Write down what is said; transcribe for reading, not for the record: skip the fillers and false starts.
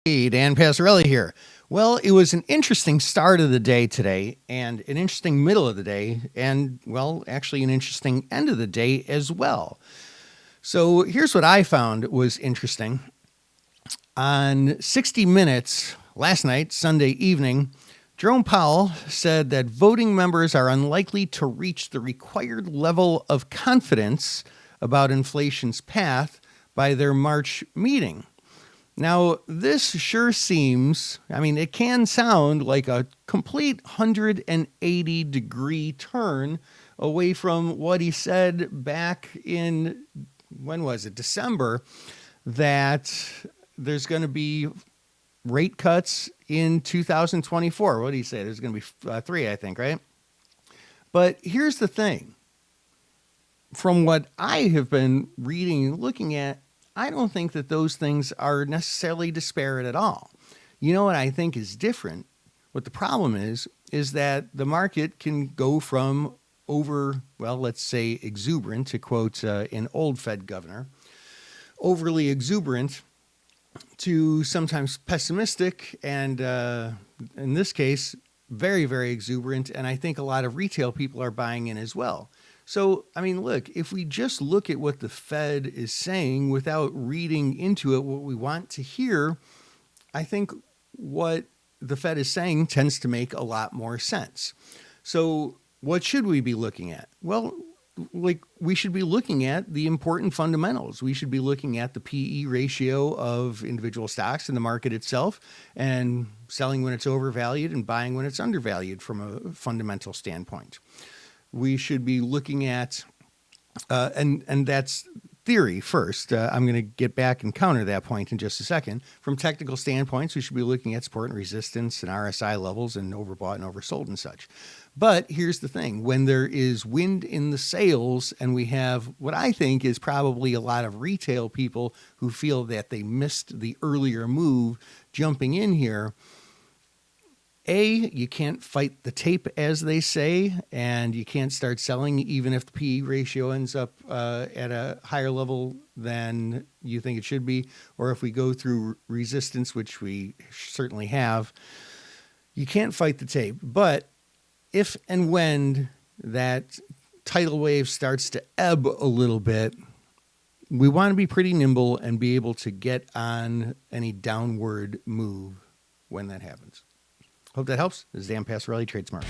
Hey, Dan Passarelli here. Well, it was an interesting start of the day today, and an interesting middle of the day, and, well, actually an interesting end of the day as well. So here's what I found was interesting. On 60 Minutes last night, Sunday evening, Jerome Powell said that voting members are unlikely to reach the required level of confidence about inflation's path by their March meeting. Now, this sure seems, it can sound like a complete 180-degree turn away from what he said back in, when was it, December, that there's going to be rate cuts in 2024. What did he say? There's going to be three, I think, right? But here's the thing. From what I have been reading and looking at, I don't think that those things are necessarily disparate at all. You know what I think is different? What the problem is that the market can go from let's say exuberant, to quote an old Fed governor, overly exuberant to sometimes pessimistic and, in this case, very, very exuberant. And I think a lot of retail people are buying in as well. So, look, if we just look at what the Fed is saying without reading into it what we want to hear, I think what the Fed is saying tends to make a lot more sense. So what should we be looking at? Well, we should be looking at the important fundamentals. We should be looking at the PE ratio of individual stocks in the market itself and selling when it's overvalued and buying when it's undervalued from a fundamental standpoint. We should be looking at, and that's theory first. I'm going to get back and counter that point in just a second. From technical standpoints, we should be looking at support and resistance and RSI levels and overbought and oversold and such. But here's the thing. When there is wind in the sails and we have what I think is probably a lot of retail people who feel that they missed the earlier move jumping in here, you can't fight the tape, as they say, and you can't start selling even if the PE ratio ends up at a higher level than you think it should be, or if we go through resistance, which we certainly have. You can't fight the tape. But if and when that tidal wave starts to ebb a little bit, we want to be pretty nimble and be able to get on any downward move when that happens. Hope that helps. This is Dan Passarelli, TradeSmart.